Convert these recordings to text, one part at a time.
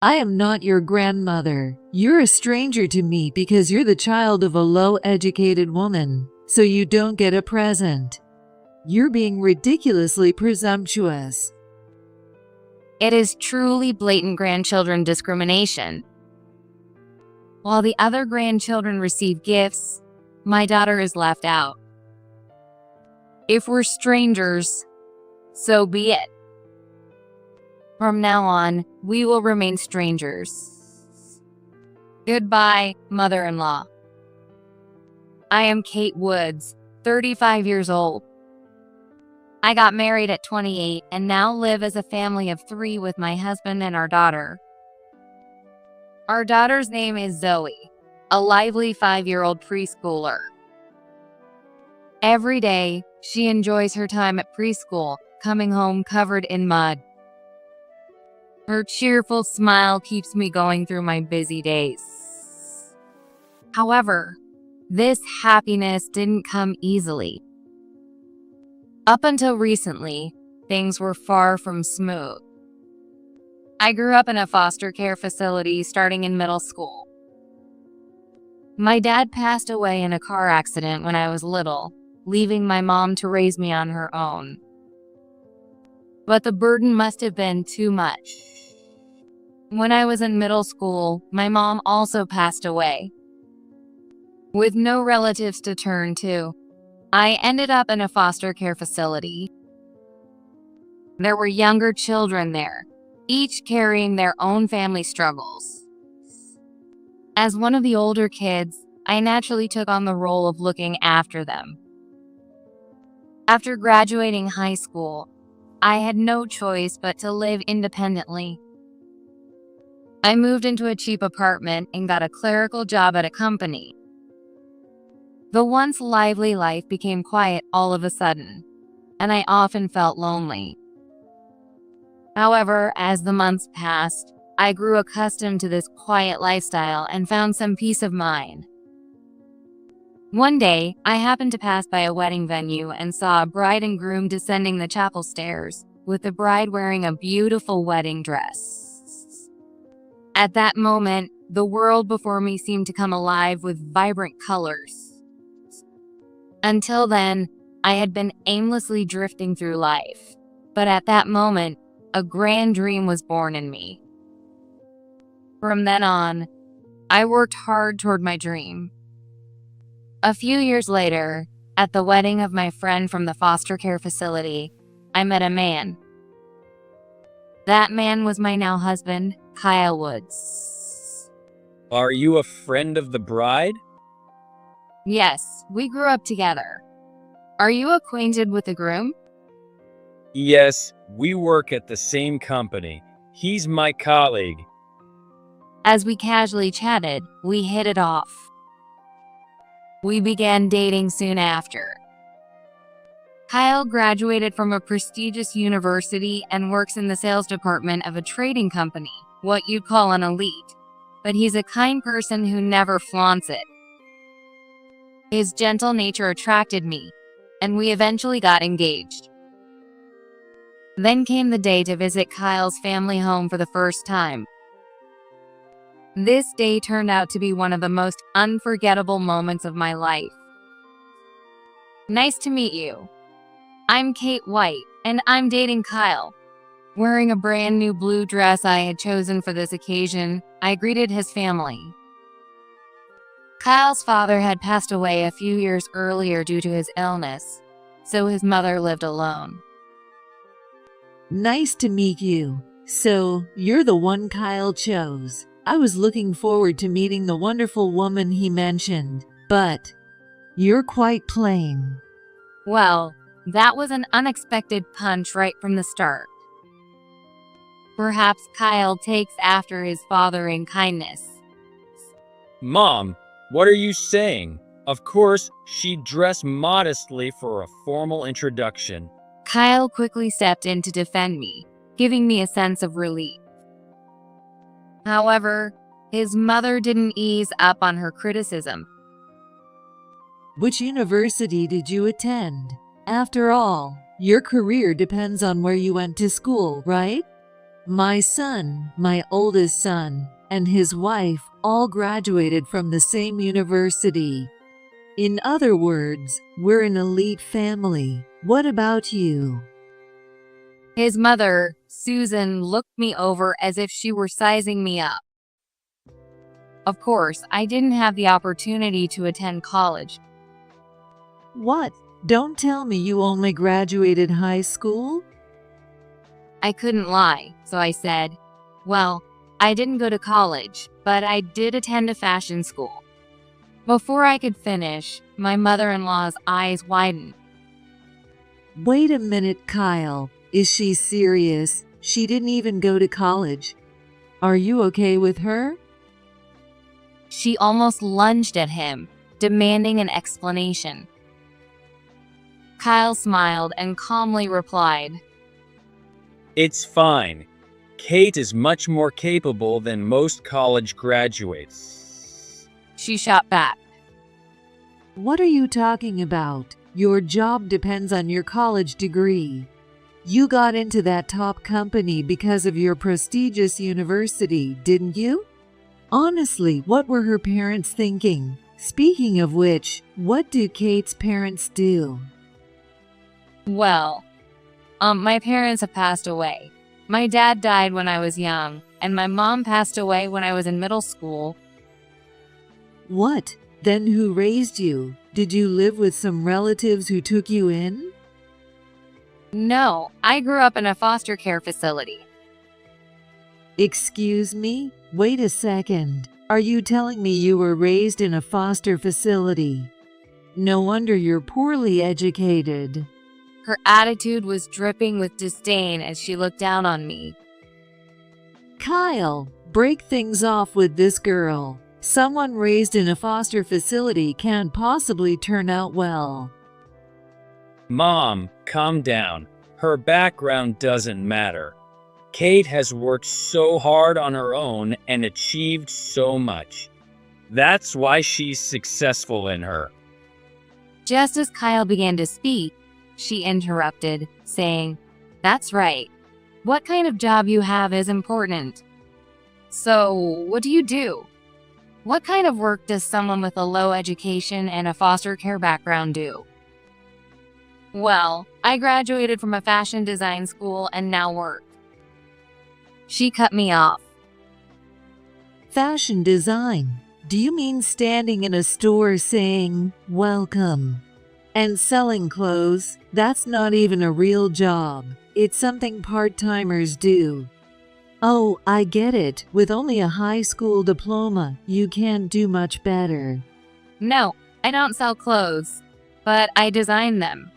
I am not your grandmother. You're a stranger to me because you're the child of a low-educated woman, so you don't get a present. You're being ridiculously presumptuous. It is truly blatant grandchildren discrimination. While the other grandchildren receive gifts, my daughter is left out. If we're strangers, so be it. From now on, we will remain strangers. Goodbye, mother-in-law. I am Kate Woods, 35 years old. I got married at 28 and now live as a family of 3 with my husband and our daughter. Our daughter's name is Zoe, a lively 5-year-old preschooler. Every day, she enjoys her time at preschool, coming home covered in mud. Her cheerful smile keeps me going through my busy days. However, this happiness didn't come easily. Up until recently, things were far from smooth. I grew up in a foster care facility starting in middle school. My dad passed away in a car accident when I was little, leaving my mom to raise me on her own. But the burden must have been too much. When I was in middle school, my mom also passed away. With no relatives to turn to, I ended up in a foster care facility. There were younger children there, each carrying their own family struggles. As one of the older kids, I naturally took on the role of looking after them. After graduating high school, I had no choice but to live independently. I moved into a cheap apartment and got a clerical job at a company. The once lively life became quiet all of a sudden, and I often felt lonely. However, as the months passed, I grew accustomed to this quiet lifestyle and found some peace of mind. One day, I happened to pass by a wedding venue and saw a bride and groom descending the chapel stairs, with the bride wearing a beautiful wedding dress. At that moment, the world before me seemed to come alive with vibrant colors. Until then, I had been aimlessly drifting through life, but at that moment, a grand dream was born in me. From then on, I worked hard toward my dream. A few years later, at the wedding of my friend from the foster care facility, I met a man. That man was my now husband, Kyle Woods. Are you a friend of the bride? Yes, we grew up together. Are you acquainted with the groom? Yes, we work at the same company. He's my colleague. As we casually chatted, we hit it off. We began dating soon after. Kyle graduated from a prestigious university and works in the sales department of a trading company, what you'd call an elite, but he's a kind person who never flaunts it. His gentle nature attracted me, and we eventually got engaged. Then came the day to visit Kyle's family home for the first time. This day turned out to be one of the most unforgettable moments of my life. Nice to meet you. I'm Kate White, and I'm dating Kyle. Wearing a brand new blue dress I had chosen for this occasion, I greeted his family. Kyle's father had passed away a few years earlier due to his illness, so his mother lived alone. Nice to meet you. So, you're the one Kyle chose. I was looking forward to meeting the wonderful woman he mentioned, but you're quite plain. Well, that was an unexpected punch right from the start. Perhaps Kyle takes after his father in kindness. Mom, what are you saying? Of course, she dressed modestly for a formal introduction. Kyle quickly stepped in to defend me, giving me a sense of relief. However, his mother didn't ease up on her criticism. Which university did you attend? After all, your career depends on where you went to school, right? My son, my oldest son, and his wife all graduated from the same university. In other words, we're an elite family. What about you? His mother, Susan, looked me over as if she were sizing me up. Of course, I didn't have the opportunity to attend college. What? Don't tell me you only graduated high school? I couldn't lie, so I said, well, I didn't go to college, but I did attend a fashion school. Before I could finish, my mother-in-law's eyes widened. Wait a minute, Kyle. Is she serious? She didn't even go to college. Are you okay with her? She almost lunged at him, demanding an explanation. Kyle smiled and calmly replied, It's fine. Kate is much more capable than most college graduates. She shot back. What are you talking about? Your job depends on your college degree. You got into that top company because of your prestigious university, didn't you? Honestly, what were her parents thinking? Speaking of which, what do Kate's parents do? Well, my parents have passed away. My dad died when I was young, and my mom passed away when I was in middle school. What? Then who raised you? Did you live with some relatives who took you in? No, I grew up in a foster care facility. Excuse me? Wait a second. Are you telling me you were raised in a foster facility? No wonder you're poorly educated. Her attitude was dripping with disdain as she looked down on me. Kyle, break things off with this girl. Someone raised in a foster facility can't possibly turn out well. Mom, calm down. Her background doesn't matter. Kate has worked so hard on her own and achieved so much. That's why she's successful in her. Just as Kyle began to speak, she interrupted, saying, That's right. What kind of job you have is important. So, what do you do? What kind of work does someone with a low education and a foster care background do? Well, I graduated from a fashion design school and now work. She cut me off. Fashion design? Do you mean standing in a store saying, "Welcome," and selling clothes? That's not even a real job. It's something part-timers do. Oh, I get it. With only a high school diploma, you can't do much better. No, I don't sell clothes, but I design them.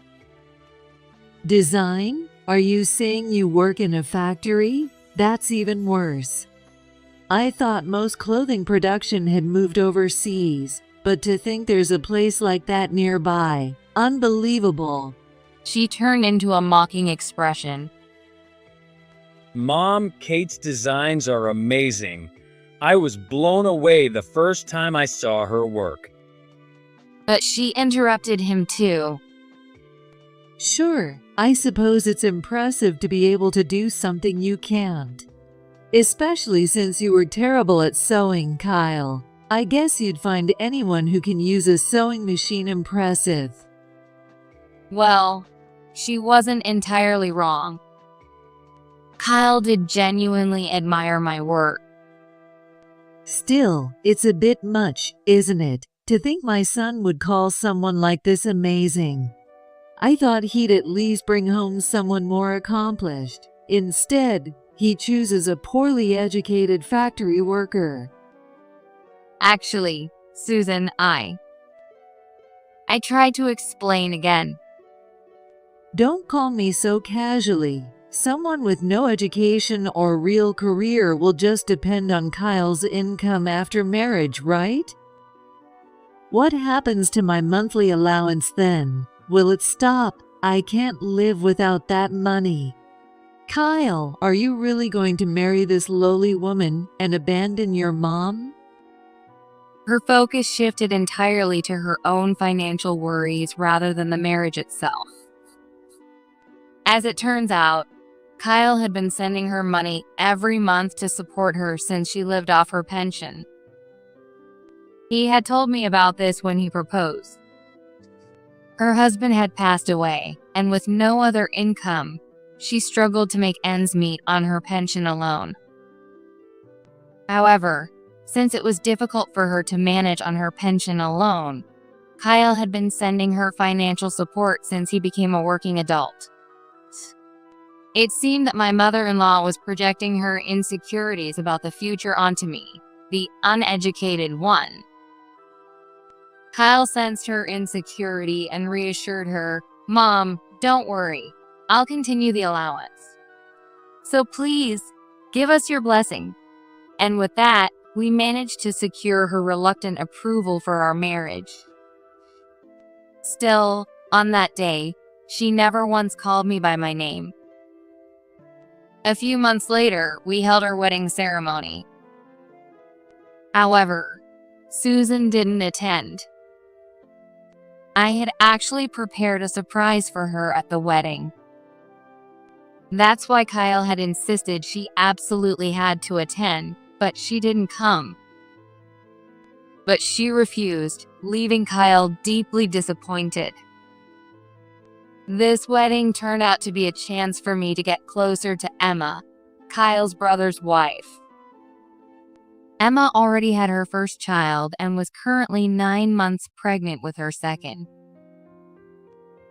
Design? Are you saying you work in a factory? That's even worse. I thought most clothing production had moved overseas, but to think there's a place like that nearby. Unbelievable. She turned into a mocking expression. Mom, Kate's designs are amazing. I was blown away the first time I saw her work. But she interrupted him too. Sure, I suppose it's impressive to be able to do something you can't. Especially since you were terrible at sewing, Kyle. I guess you'd find anyone who can use a sewing machine impressive. Well, she wasn't entirely wrong. Kyle did genuinely admire my work. Still, it's a bit much, isn't it, to think my son would call someone like this amazing. I thought he'd at least bring home someone more accomplished. Instead, he chooses a poorly educated factory worker. Actually, Susan, I tried to explain again. Don't call me so casually. Someone with no education or real career will just depend on Kyle's income after marriage, right? What happens to my monthly allowance then? Will it stop? I can't live without that money. Kyle, are you really going to marry this lowly woman and abandon your mom? Her focus shifted entirely to her own financial worries rather than the marriage itself. As it turns out, Kyle had been sending her money every month to support her since she lived off her pension. He had told me about this when he proposed. Her husband had passed away, and with no other income, she struggled to make ends meet on her pension alone. However, since it was difficult for her to manage on her pension alone, Kyle had been sending her financial support since he became a working adult. It seemed that my mother-in-law was projecting her insecurities about the future onto me, the uneducated one. Kyle sensed her insecurity and reassured her, "Mom, don't worry. I'll continue the allowance. So please, give us your blessing." And with that, we managed to secure her reluctant approval for our marriage. Still, on that day, she never once called me by my name. A few months later, we held our wedding ceremony. However, Susan didn't attend. I had actually prepared a surprise for her at the wedding. That's why Kyle had insisted she absolutely had to attend, but she didn't come. But she refused, leaving Kyle deeply disappointed. This wedding turned out to be a chance for me to get closer to Emma, Kyle's brother's wife. Emma already had her first child and was currently 9 months pregnant with her second.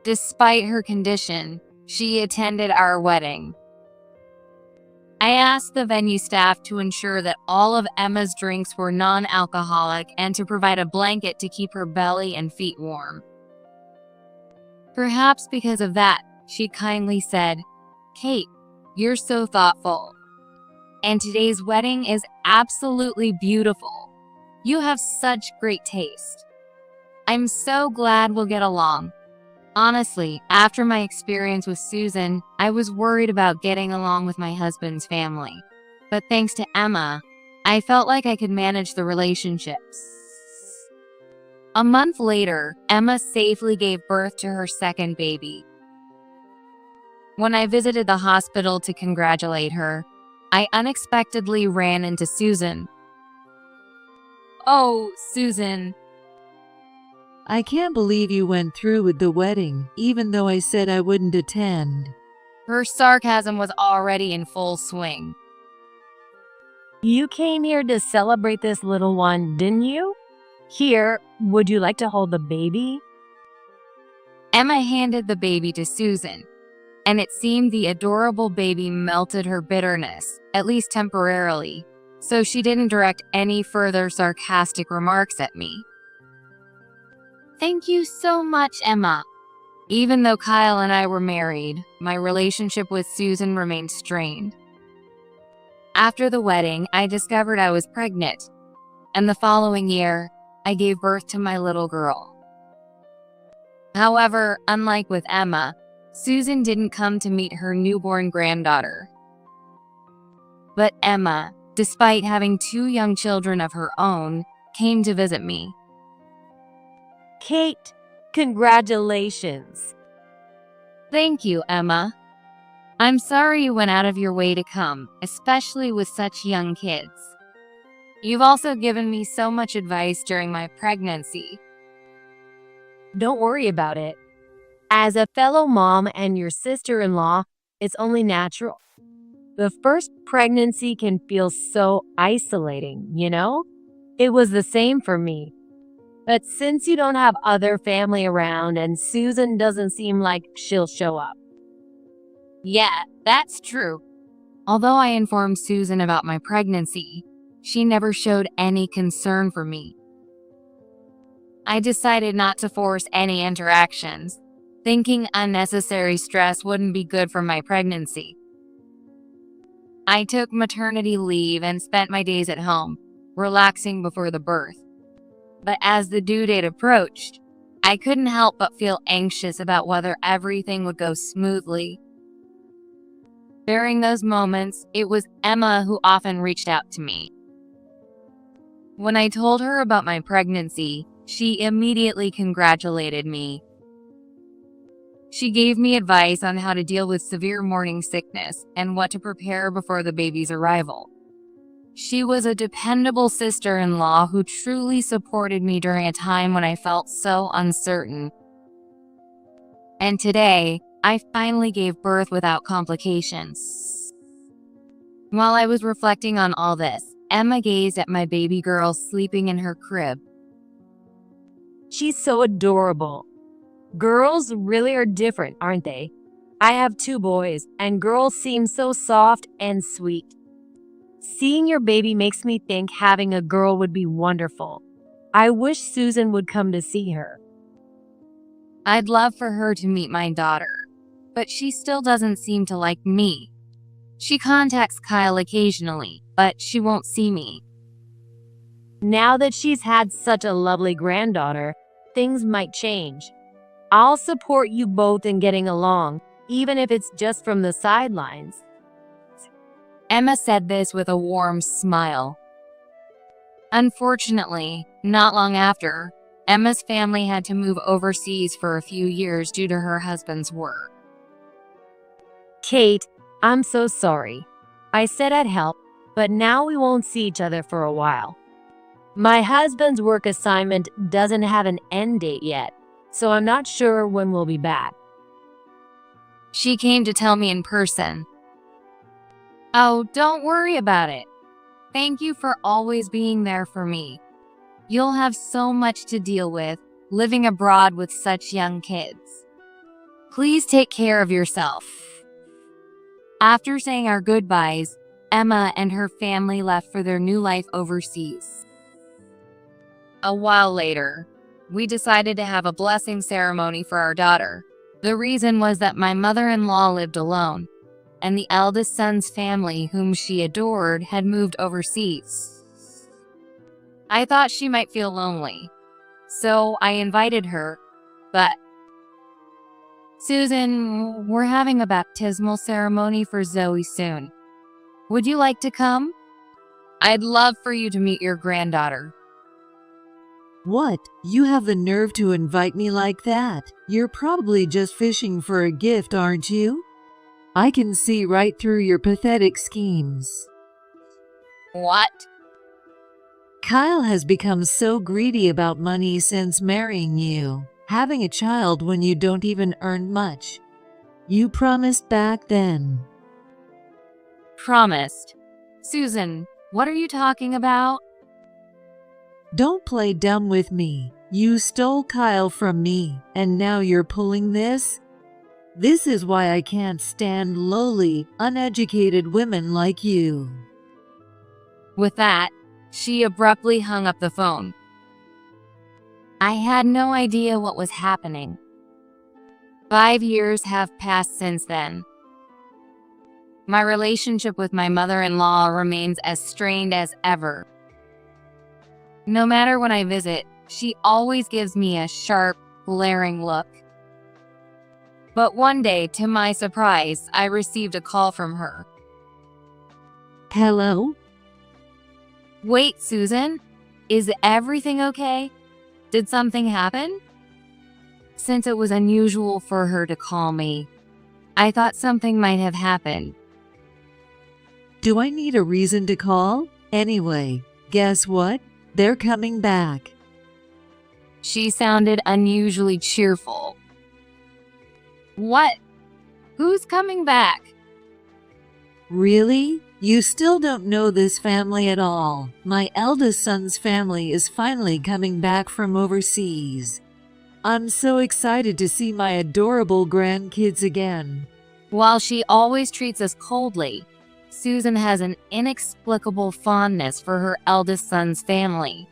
Despite her condition, she attended our wedding. I asked the venue staff to ensure that all of Emma's drinks were non-alcoholic and to provide a blanket to keep her belly and feet warm. Perhaps because of that, she kindly said, "Kate, you're so thoughtful. And today's wedding is absolutely beautiful. You have such great taste. I'm so glad we'll get along." Honestly, after my experience with Susan, I was worried about getting along with my husband's family. But thanks to Emma, I felt like I could manage the relationships. A month later, Emma safely gave birth to her second baby. When I visited the hospital to congratulate her, I unexpectedly ran into Susan. "Oh, Susan. I can't believe you went through with the wedding, even though I said I wouldn't attend." Her sarcasm was already in full swing. "You came here to celebrate this little one, didn't you? Here, would you like to hold the baby?" Emma handed the baby to Susan, and it seemed the adorable baby melted her bitterness, at least temporarily, so she didn't direct any further sarcastic remarks at me. "Thank you so much, Emma." Even though Kyle and I were married, my relationship with Susan remained strained. After the wedding, I discovered I was pregnant, and the following year, I gave birth to my little girl. However, unlike with Emma, Susan didn't come to meet her newborn granddaughter. But Emma, despite having 2 young children of her own, came to visit me. "Kate, congratulations." "Thank you, Emma. I'm sorry you went out of your way to come, especially with such young kids. You've also given me so much advice during my pregnancy." "Don't worry about it. As a fellow mom and your sister-in-law, it's only natural. The first pregnancy can feel so isolating, you know? It was the same for me. But since you don't have other family around and Susan doesn't seem like she'll show up." Yeah, that's true. Although I informed Susan about my pregnancy, she never showed any concern for me. I decided not to force any interactions, thinking unnecessary stress wouldn't be good for my pregnancy. I took maternity leave and spent my days at home, relaxing before the birth. But as the due date approached, I couldn't help but feel anxious about whether everything would go smoothly. During those moments, it was Emma who often reached out to me. When I told her about my pregnancy, she immediately congratulated me. She gave me advice on how to deal with severe morning sickness and what to prepare before the baby's arrival. She was a dependable sister-in-law who truly supported me during a time when I felt so uncertain. And today, I finally gave birth without complications. While I was reflecting on all this, Emma gazed at my baby girl sleeping in her crib. She's so adorable. Girls really are different, aren't they? I have 2 boys, and girls seem so soft and sweet. Seeing your baby makes me think having a girl would be wonderful. I wish Susan would come to see her. I'd love for her to meet my daughter, but she still doesn't seem to like me. She contacts Kyle occasionally, but she won't see me. Now that she's had such a lovely granddaughter, things might change. I'll support you both in getting along, even if it's just from the sidelines. Emma said this with a warm smile. Unfortunately, not long after, Emma's family had to move overseas for a few years due to her husband's work. Kate, I'm so sorry. I said I'd help, but now we won't see each other for a while. My husband's work assignment doesn't have an end date yet, so I'm not sure when we'll be back. She came to tell me in person. Oh, don't worry about it. Thank you for always being there for me. You'll have so much to deal with, living abroad with such young kids. Please take care of yourself. After saying our goodbyes, Emma and her family left for their new life overseas. A while later, we decided to have a blessing ceremony for our daughter. The reason was that my mother-in-law lived alone, and the eldest son's family, whom she adored, had moved overseas. I thought she might feel lonely, so I invited her, but Susan, we're having a baptismal ceremony for Zoe soon. Would you like to come? I'd love for you to meet your granddaughter. What? You have the nerve to invite me like that? You're probably just fishing for a gift, aren't you? I can see right through your pathetic schemes. What? Kyle has become so greedy about money since marrying you, having a child when you don't even earn much. You promised back then. Promised. Susan, what are you talking about? Don't play dumb with me. You stole Kyle from me, and now you're pulling this? This is why I can't stand lowly, uneducated women like you. With that, she abruptly hung up the phone. I had no idea what was happening. 5 years have passed since then. My relationship with my mother-in-law remains as strained as ever. No matter when I visit, she always gives me a sharp, glaring look. But one day, to my surprise, I received a call from her. Hello? Wait, Susan, is everything okay? Did something happen? Since it was unusual for her to call me, I thought something might have happened. Do I need a reason to call? Anyway, guess what? They're coming back. She sounded unusually cheerful. What? Who's coming back? Really? You still don't know this family at all. My eldest son's family is finally coming back from overseas. I'm so excited to see my adorable grandkids again. While she always treats us coldly, Susan has an inexplicable fondness for her eldest son's family.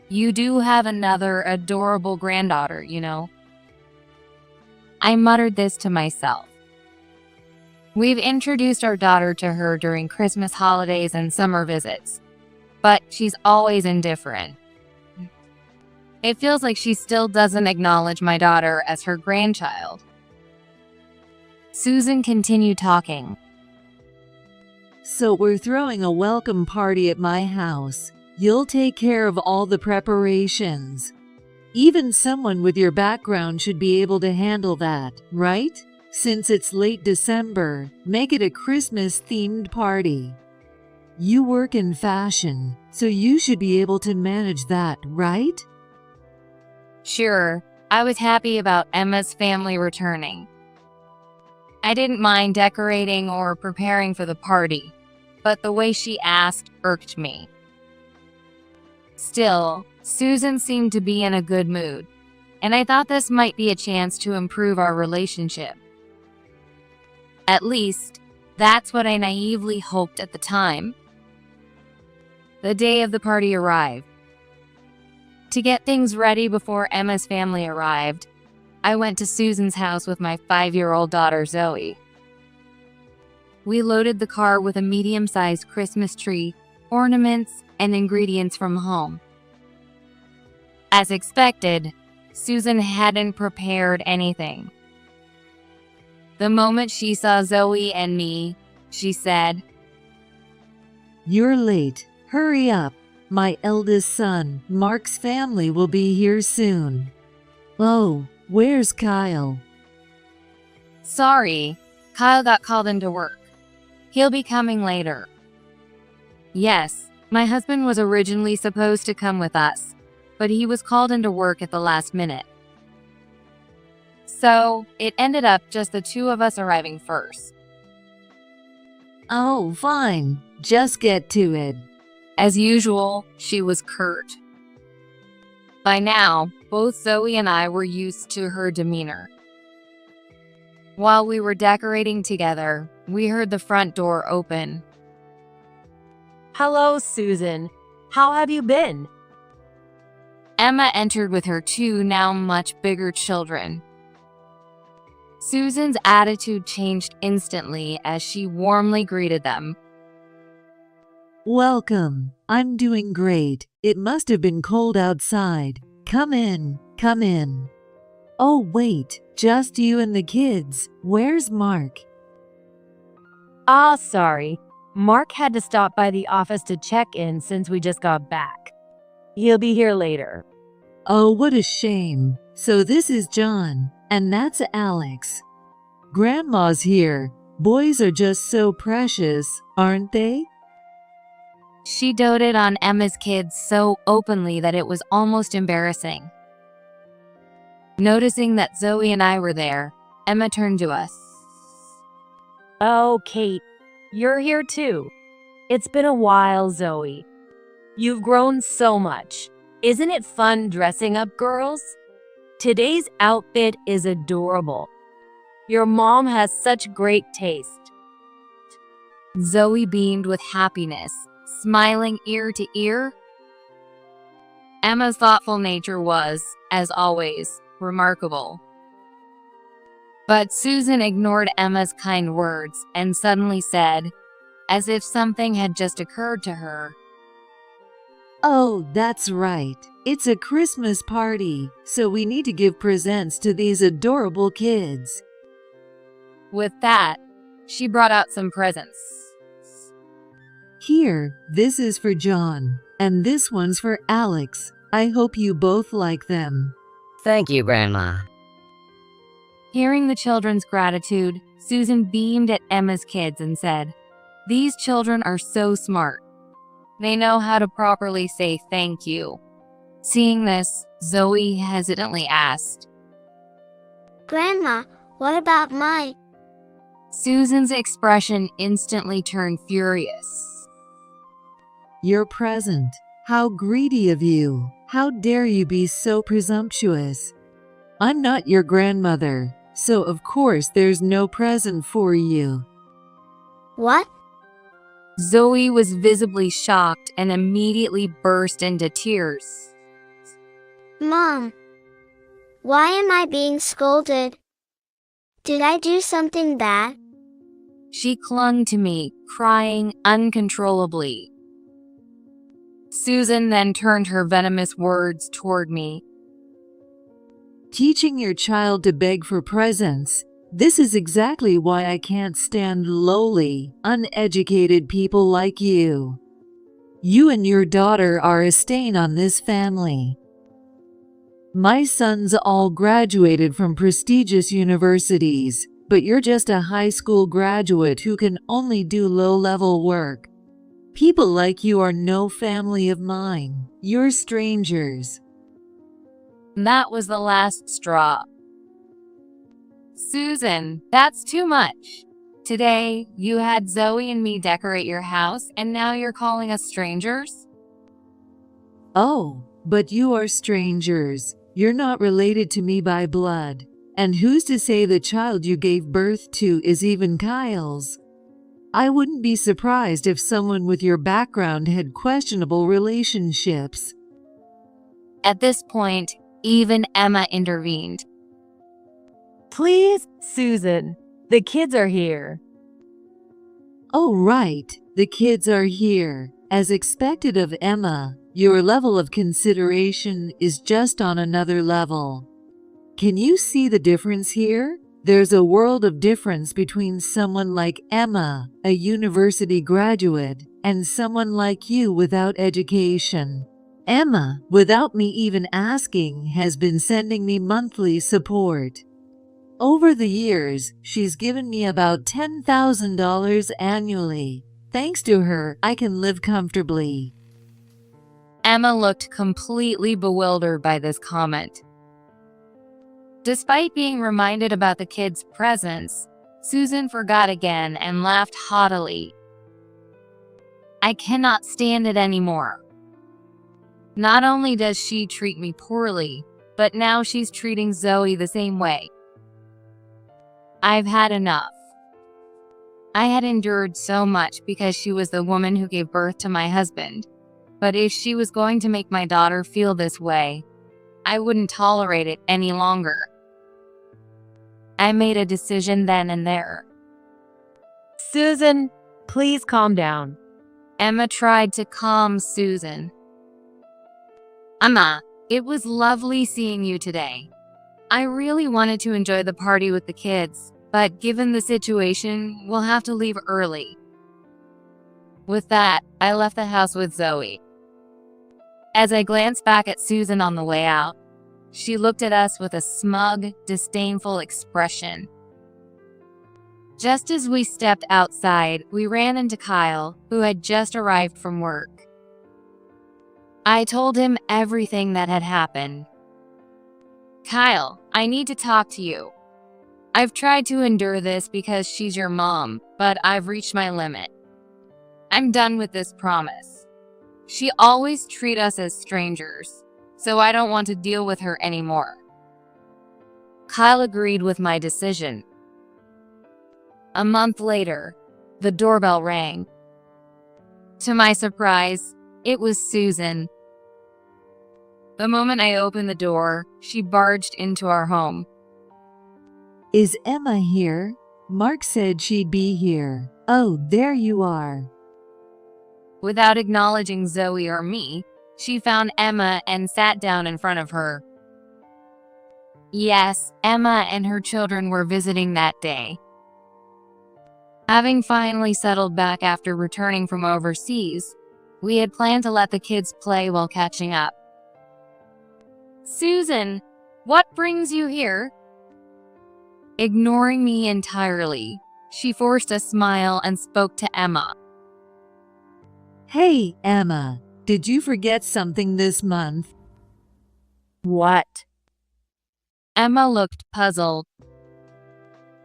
You do have another adorable granddaughter, you know. I muttered this to myself. We've introduced our daughter to her during Christmas holidays and summer visits, but she's always indifferent. It feels like she still doesn't acknowledge my daughter as her grandchild. Susan continued talking. So we're throwing a welcome party at my house. You'll take care of all the preparations. Even someone with your background should be able to handle that, right? Since it's late December, make it a Christmas-themed party. You work in fashion, so you should be able to manage that, right? Sure, I was happy about Emma's family returning. I didn't mind decorating or preparing for the party, but the way she asked irked me. Still, Susan seemed to be in a good mood, and I thought this might be a chance to improve our relationship. At least, that's what I naively hoped at the time. The day of the party arrived. To get things ready before Emma's family arrived, I went to Susan's house with my 5-year-old daughter Zoe. We loaded the car with a medium-sized Christmas tree, ornaments, and ingredients from home. As expected, Susan hadn't prepared anything. The moment she saw Zoe and me, she said, "You're late. Hurry up. My eldest son, Mark's family will be here soon." "Oh, where's Kyle?" "Sorry, Kyle got called into work. He'll be coming later." Yes, my husband was originally supposed to come with us, but he was called into work at the last minute. So, it ended up just the two of us arriving first. "Oh, fine. Just get to it." As usual, she was curt. By now, both Zoe and I were used to her demeanor. While we were decorating together, we heard the front door open. Hello, Susan. How have you been? Emma entered with her two now much bigger children. Susan's attitude changed instantly as she warmly greeted them. "Welcome. I'm doing great. It must have been cold outside. Come in, come in." "Oh, wait, just you and the kids. Where's Mark?" Ah, sorry. Mark had to stop by the office to check in since we just got back. He'll be here later. "Oh, what a shame. So this is John, and that's Alex. Grandma's here. Boys are just so precious, aren't they?" She doted on Emma's kids so openly that it was almost embarrassing. Noticing that Zoe and I were there, Emma turned to us. Oh, Kate, you're here too. It's been a while, Zoe. You've grown so much. Isn't it fun dressing up girls? Today's outfit is adorable. Your mom has such great taste. Zoe beamed with happiness, smiling ear to ear. Emma's thoughtful nature was, as always, remarkable. But Susan ignored Emma's kind words and suddenly said, as if something had just occurred to her, "Oh, that's right. It's a Christmas party, so we need to give presents to these adorable kids." With that, she brought out some presents. "Here, this is for John, and this one's for Alex. I hope you both like them." Thank you, Grandma. Hearing the children's gratitude, Susan beamed at Emma's kids and said, "These children are so smart. They know how to properly say thank you." Seeing this, Zoe hesitantly asked, "Grandma, what about mine?" Susan's expression instantly turned furious. "Your present. How greedy of you. How dare you be so presumptuous? I'm not your grandmother, so of course there's no present for you." "What?" Zoe was visibly shocked and immediately burst into tears. "Mom, why am I being scolded? Did I do something bad?" She clung to me, crying uncontrollably. Susan then turned her venomous words toward me. "Teaching your child to beg for presents. This is exactly why I can't stand lowly, uneducated people like you. You and your daughter are a stain on this family." My sons all graduated from prestigious universities, but you're just a high school graduate who can only do low-level work. People like you are no family of mine. You're strangers. That was the last straw. Susan, that's too much. Today, you had Zoe and me decorate your house, and now you're calling us strangers? Oh, but you are strangers. You're not related to me by blood. And who's to say the child you gave birth to is even Kyle's? I wouldn't be surprised if someone with your background had questionable relationships. At this point, even Emma intervened. Please, Susan, the kids are here. Oh, right, the kids are here. As expected of Emma, your level of consideration is just on another level. Can you see the difference here? There's a world of difference between someone like Emma, a university graduate, and someone like you without education. Emma, without me even asking, has been sending me monthly support. Over the years, she's given me about $10,000 annually. Thanks to her, I can live comfortably. Emma looked completely bewildered by this comment. Despite being reminded about the kids' presence, Susan forgot again and laughed haughtily. I cannot stand it anymore. Not only does she treat me poorly, but now she's treating Zoe the same way. I've had enough. I had endured so much because she was the woman who gave birth to my husband. But if she was going to make my daughter feel this way, I wouldn't tolerate it any longer. I made a decision then and there. Susan, please calm down. Emma tried to calm Susan. Emma, it was lovely seeing you today. I really wanted to enjoy the party with the kids, but given the situation, we'll have to leave early. With that, I left the house with Zoe. As I glanced back at Susan on the way out, she looked at us with a smug, disdainful expression. Just as we stepped outside, we ran into Kyle, who had just arrived from work. I told him everything that had happened. Kyle, I need to talk to you. I've tried to endure this because she's your mom, but I've reached my limit. I'm done with this promise. She always treats us as strangers, so I don't want to deal with her anymore. Kyle agreed with my decision. A month later, the doorbell rang. To my surprise, it was Susan. The moment I opened the door, she barged into our home. Is Emma here? Mark said she'd be here. Oh, there you are. Without acknowledging Zoe or me, she found Emma and sat down in front of her. Yes, Emma and her children were visiting that day. Having finally settled back after returning from overseas, we had planned to let the kids play while catching up. Susan, what brings you here? Ignoring me entirely, she forced a smile and spoke to Emma. Hey, Emma, did you forget something this month? What? Emma looked puzzled.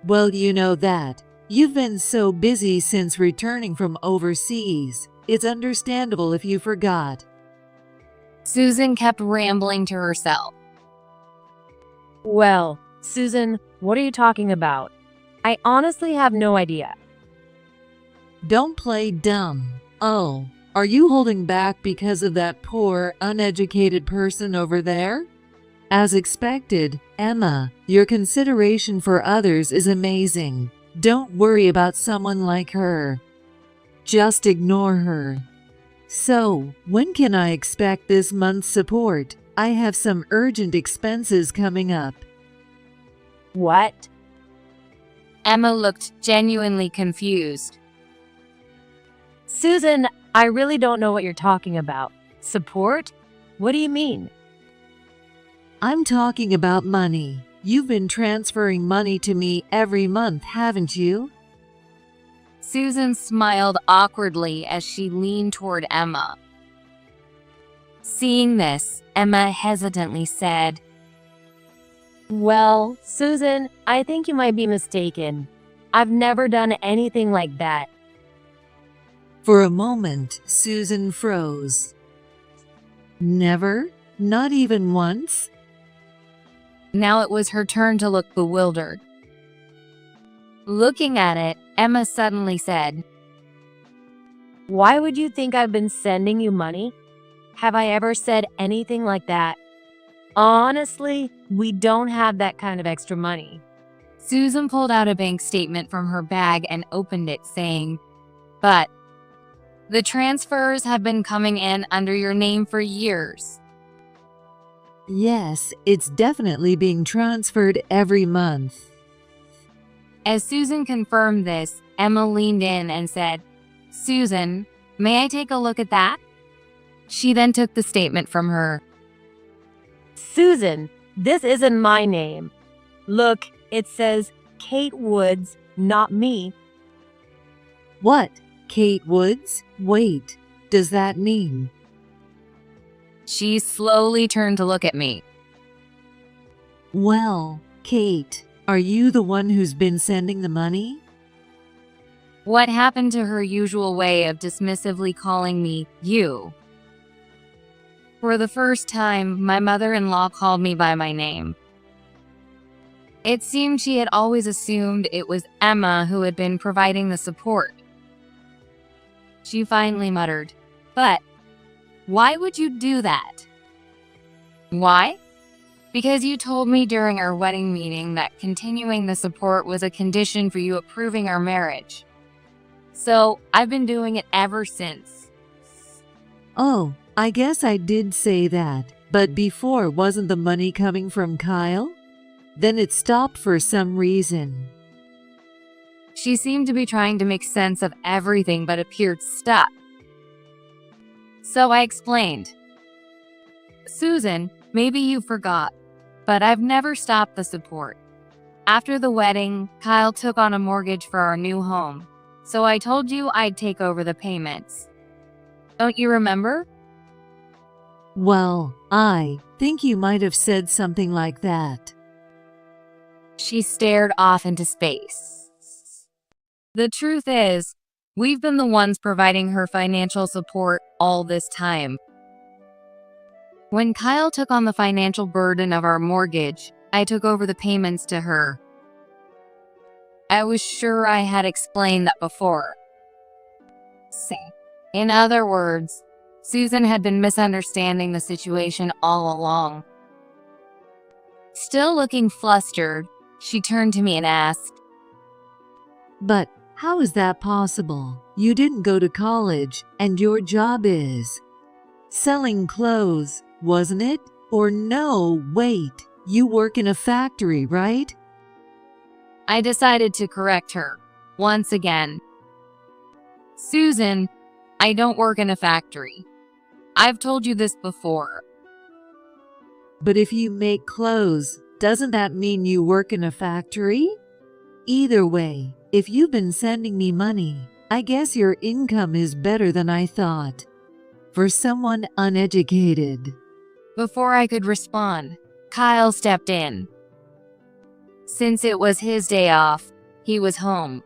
Well, you know that. You've been so busy since returning from overseas. It's understandable if you forgot. Susan kept rambling to herself. Well, Susan, what are you talking about? I honestly have no idea. Don't play dumb. Oh, are you holding back because of that poor, uneducated person over there? As expected, Emma, your consideration for others is amazing. Don't worry about someone like her. Just ignore her. So, when can I expect this month's support? I have some urgent expenses coming up. What? Emma looked genuinely confused. Susan, I really don't know what you're talking about. Support? What do you mean? I'm talking about money. You've been transferring money to me every month, haven't you? Susan smiled awkwardly as she leaned toward Emma. Seeing this, Emma hesitantly said, Well, Susan, I think you might be mistaken. I've never done anything like that. For a moment, Susan froze. Never? Not even once? Now it was her turn to look bewildered. Looking at it, Emma suddenly said, Why would you think I've been sending you money? Have I ever said anything like that? Honestly, we don't have that kind of extra money. Susan pulled out a bank statement from her bag and opened it, saying, But the transfers have been coming in under your name for years. Yes, it's definitely being transferred every month. As Susan confirmed this, Emma leaned in and said, Susan, may I take a look at that? She then took the statement from her. Susan, this isn't my name. Look, it says Kate Woods, not me. What? Kate Woods? Wait, does that mean? She slowly turned to look at me. Well, Kate, are you the one who's been sending the money? What happened to her usual way of dismissively calling me you? For the first time, my mother-in-law called me by my name. It seemed she had always assumed it was Emma who had been providing the support. She finally muttered, But why would you do that? Why? Because you told me during our wedding meeting that continuing the support was a condition for you approving our marriage. So I've been doing it ever since. Oh, I guess I did say that. But before, wasn't the money coming from Kyle? Then it stopped for some reason. She seemed to be trying to make sense of everything but appeared stuck. So I explained. Susan, maybe you forgot, but I've never stopped the support. After the wedding, Kyle took on a mortgage for our new home, so I told you I'd take over the payments. Don't you remember? Well, I think you might have said something like that. She stared off into space. The truth is, we've been the ones providing her financial support all this time. When Kyle took on the financial burden of our mortgage, I took over the payments to her. I was sure I had explained that before. In other words, Susan had been misunderstanding the situation all along. Still looking flustered, she turned to me and asked, But how is that possible? You didn't go to college, and your job is selling clothes, wasn't it? Or no, wait, you work in a factory, right? I decided to correct her, once again. Susan, I don't work in a factory. I've told you this before. But if you make clothes, doesn't that mean you work in a factory? Either way, if you've been sending me money, I guess your income is better than I thought. For someone uneducated. Before I could respond, Kyle stepped in. Since it was his day off, he was home.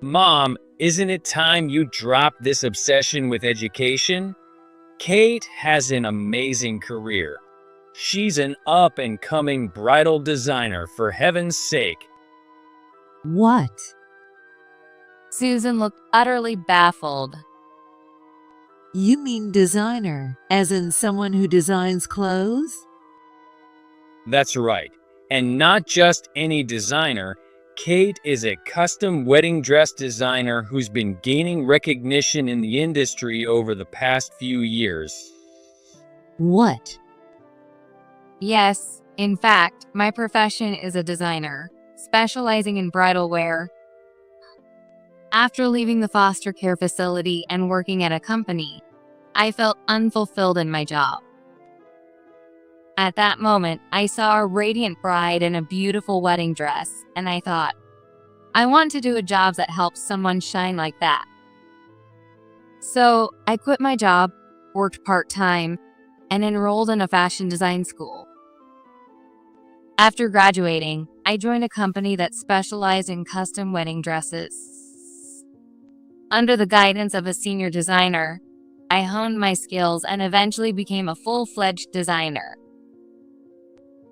Mom, isn't it time you dropped this obsession with education? Kate has an amazing career. She's an up-and-coming bridal designer, for heaven's sake. What? Susan looked utterly baffled. You mean designer, as in someone who designs clothes? That's right. And not just any designer. Kate is a custom wedding dress designer who's been gaining recognition in the industry over the past few years. What? Yes, in fact, my profession is a designer, specializing in bridal wear. After leaving the foster care facility and working at a company, I felt unfulfilled in my job. At that moment, I saw a radiant bride in a beautiful wedding dress, and I thought, I want to do a job that helps someone shine like that. So I quit my job, worked part-time, and enrolled in a fashion design school. After graduating, I joined a company that specialized in custom wedding dresses. Under the guidance of a senior designer, I honed my skills and eventually became a full-fledged designer.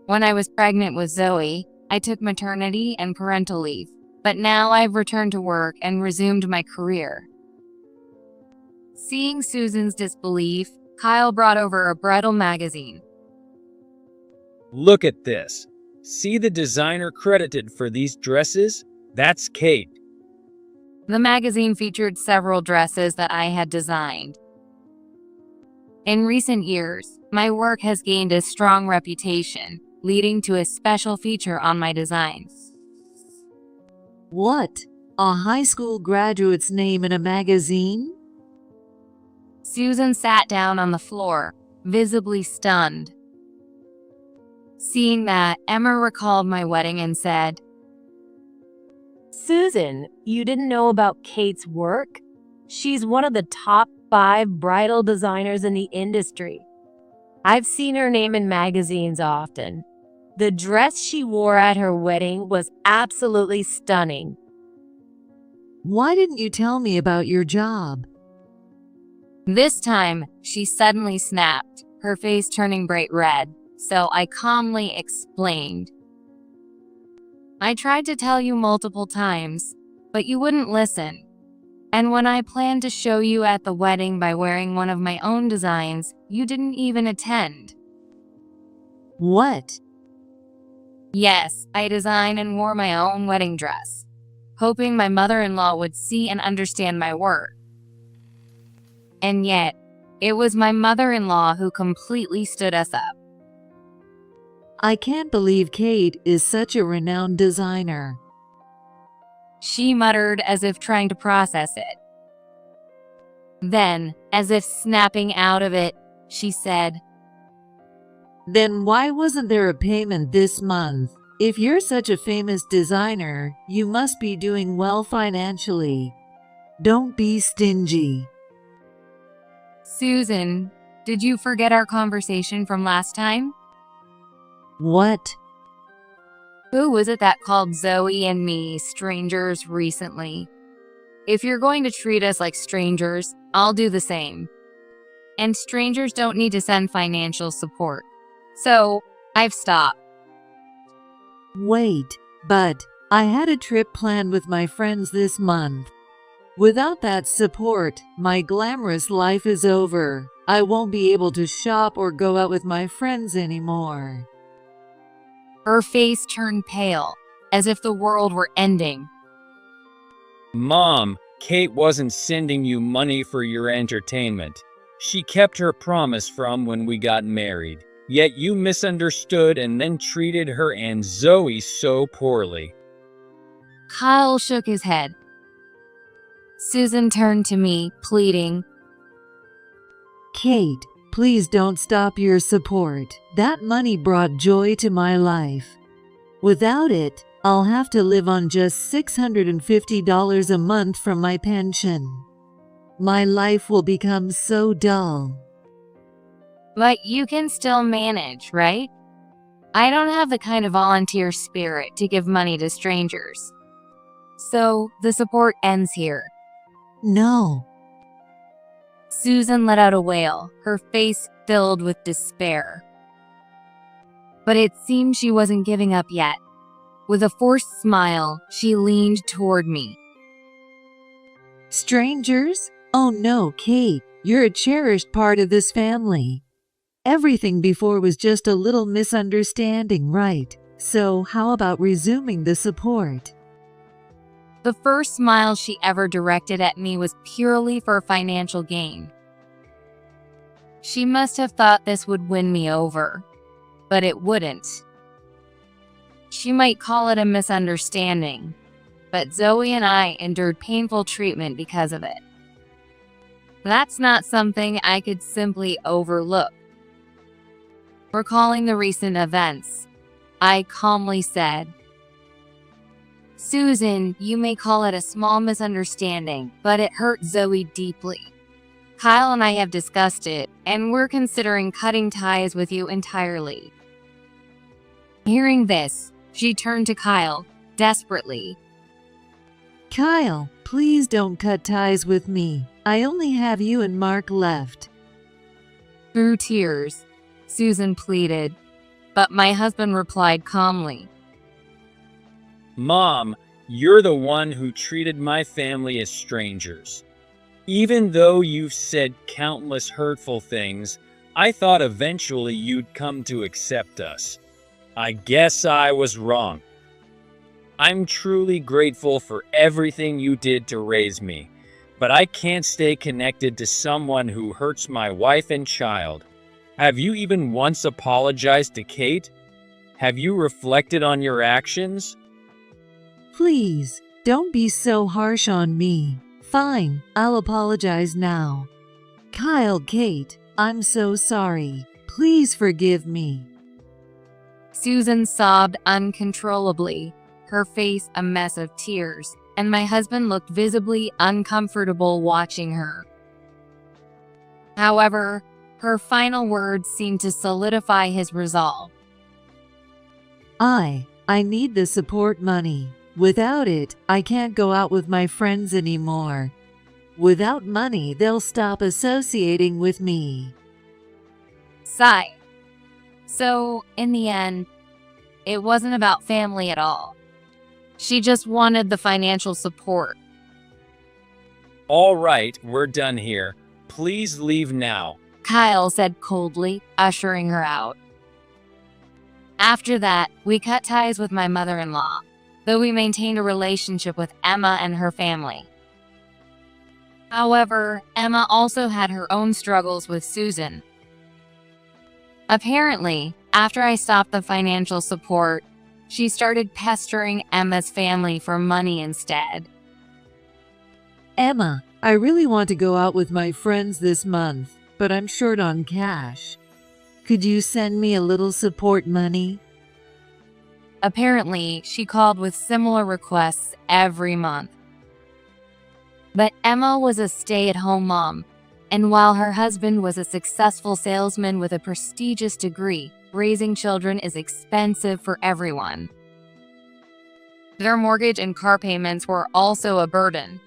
When I was pregnant with Zoe, I took maternity and parental leave, but now I've returned to work and resumed my career. Seeing Susan's disbelief, Kyle brought over a bridal magazine. Look at this. See the designer credited for these dresses? That's Kate. The magazine featured several dresses that I had designed. In recent years, my work has gained a strong reputation, leading to a special feature on my designs. What? A high school graduate's name in a magazine? Susan sat down on the floor, visibly stunned. Seeing that, Emma recalled my wedding and said, Susan, you didn't know about Kate's work? She's one of the top 5 bridal designers in the industry. I've seen her name in magazines often. The dress she wore at her wedding was absolutely stunning. Why didn't you tell me about your job? This time, she suddenly snapped, her face turning bright red, so I calmly explained. I tried to tell you multiple times, but you wouldn't listen. And when I planned to show you at the wedding by wearing one of my own designs, you didn't even attend. What? Yes, I designed and wore my own wedding dress, hoping my mother-in-law would see and understand my work. And yet, it was my mother-in-law who completely stood us up. I can't believe Kate is such a renowned designer. She muttered as if trying to process it. Then, as if snapping out of it, she said, Then why wasn't there a payment this month? If you're such a famous designer, you must be doing well financially. Don't be stingy. Susan, did you forget our conversation from last time? What? Who was it that called Zoe and me strangers recently? If you're going to treat us like strangers, I'll do the same. And strangers don't need to send financial support. So, I've stopped. Wait, but I had a trip planned with my friends this month. Without that support, my glamorous life is over. I won't be able to shop or go out with my friends anymore. Her face turned pale, as if the world were ending. Mom, Kate wasn't sending you money for your entertainment. She kept her promise from when we got married. Yet you misunderstood and then treated her and Zoe so poorly. Kyle shook his head. Susan turned to me, pleading, Kate, please don't stop your support. That money brought joy to my life. Without it, I'll have to live on just $650 a month from my pension. My life will become so dull. But you can still manage, right? I don't have the kind of volunteer spirit to give money to strangers. So, the support ends here. No. Susan let out a wail, her face filled with despair. But it seemed she wasn't giving up yet. With a forced smile, she leaned toward me. Strangers? Oh no, Kate, you're a cherished part of this family. Everything before was just a little misunderstanding, right? So how about resuming the support? The first smile she ever directed at me was purely for financial gain. She must have thought this would win me over, but it wouldn't. She might call it a misunderstanding, but Zoe and I endured painful treatment because of it. That's not something I could simply overlook. Recalling the recent events, I calmly said, "Susan, you may call it a small misunderstanding, but it hurt Zoe deeply. Kyle and I have discussed it, and we're considering cutting ties with you entirely." Hearing this, she turned to Kyle, desperately. Kyle, please don't cut ties with me. I only have you and Mark left. Through tears, Susan pleaded, but my husband replied calmly, Mom, you're the one who treated my family as strangers. Even though you've said countless hurtful things, I thought eventually you'd come to accept us. I guess I was wrong. I'm truly grateful for everything you did to raise me, but I can't stay connected to someone who hurts my wife and child. Have you even once apologized to Kate? Have you reflected on your actions? Please, don't be so harsh on me. Fine, I'll apologize now. Kyle, Kate, I'm so sorry. Please forgive me. Susan sobbed uncontrollably, her face a mess of tears, and my husband looked visibly uncomfortable watching her. However, her final words seemed to solidify his resolve. I need the support money. Without it, I can't go out with my friends anymore. Without money, they'll stop associating with me. Sigh. So, in the end, it wasn't about family at all. She just wanted the financial support. All right, we're done here. Please leave now. Kyle said coldly, ushering her out. After that, we cut ties with my mother-in-law, though we maintained a relationship with Emma and her family. However, Emma also had her own struggles with Susan. Apparently, after I stopped the financial support, she started pestering Emma's family for money instead. Emma, I really want to go out with my friends this month, but I'm short on cash. Could you send me a little support money? Apparently, she called with similar requests every month. But Emma was a stay-at-home mom, and while her husband was a successful salesman with a prestigious degree, raising children is expensive for everyone. Their mortgage and car payments were also a burden.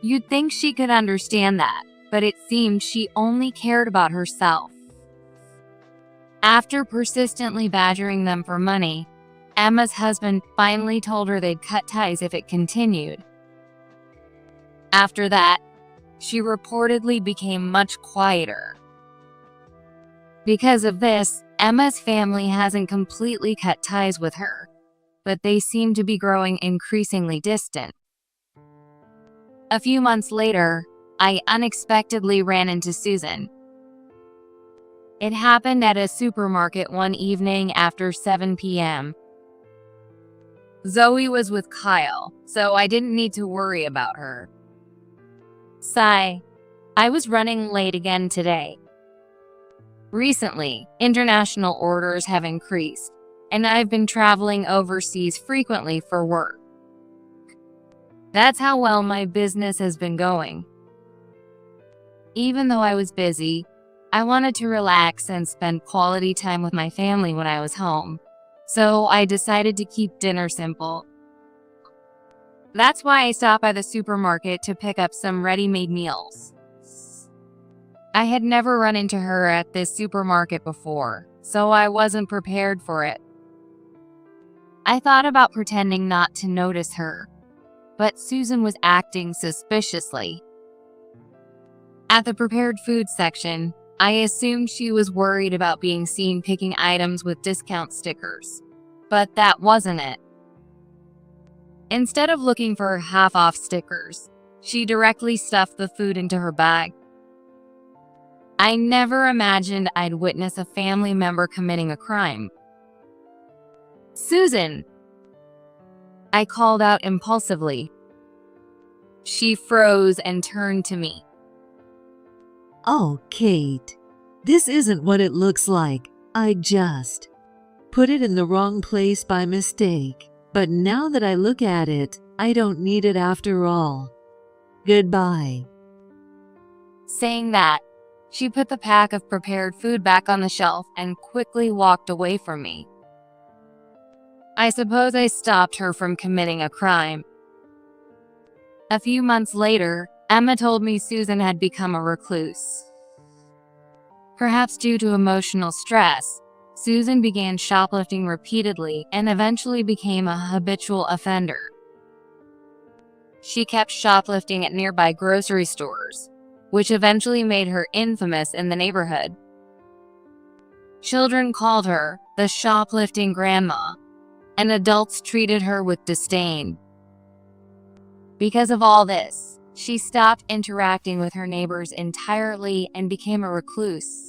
You'd think she could understand that, but it seemed she only cared about herself. After persistently badgering them for money, Emma's husband finally told her they'd cut ties if it continued. After that, she reportedly became much quieter. Because of this, Emma's family hasn't completely cut ties with her, but they seem to be growing increasingly distant. A few months later, I unexpectedly ran into Susan. It happened at a supermarket one evening after 7 p.m. Zoe was with Kyle, so I didn't need to worry about her. Sigh. I was running late again today. Recently, international orders have increased, and I've been traveling overseas frequently for work. That's how well my business has been going. Even though I was busy, I wanted to relax and spend quality time with my family when I was home, so I decided to keep dinner simple. That's why I stopped by the supermarket to pick up some ready-made meals. I had never run into her at this supermarket before, so I wasn't prepared for it. I thought about pretending not to notice her, but Susan was acting suspiciously. At the prepared food section, I assumed she was worried about being seen picking items with discount stickers, but that wasn't it. Instead of looking for half-off stickers, she directly stuffed the food into her bag. I never imagined I'd witness a family member committing a crime. "Susan!" I called out impulsively. She froze and turned to me. Oh, Kate. This isn't what it looks like. I just put it in the wrong place by mistake. But now that I look at it, I don't need it after all. Goodbye." Saying that, she put the pack of prepared food back on the shelf and quickly walked away from me. I suppose I stopped her from committing a crime. A few months later, Emma told me Susan had become a recluse. Perhaps due to emotional stress, Susan began shoplifting repeatedly and eventually became a habitual offender. She kept shoplifting at nearby grocery stores, which eventually made her infamous in the neighborhood. Children called her the shoplifting grandma, and adults treated her with disdain. Because of all this, she stopped interacting with her neighbors entirely and became a recluse.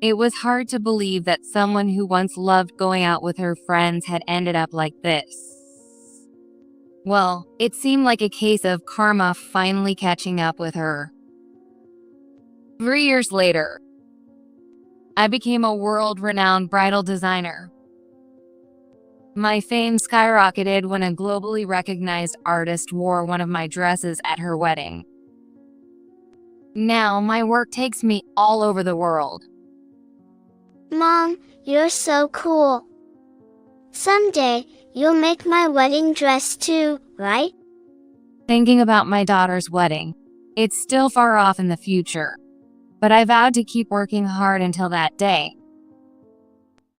It was hard to believe that someone who once loved going out with her friends had ended up like this. Well, it seemed like a case of karma finally catching up with her. 3 years later, I became a world-renowned bridal designer. My fame skyrocketed when a globally recognized artist wore one of my dresses at her wedding. Now my work takes me all over the world. Mom, you're so cool. Someday, you'll make my wedding dress too, right? Thinking about my daughter's wedding, it's still far off in the future, but I vowed to keep working hard until that day.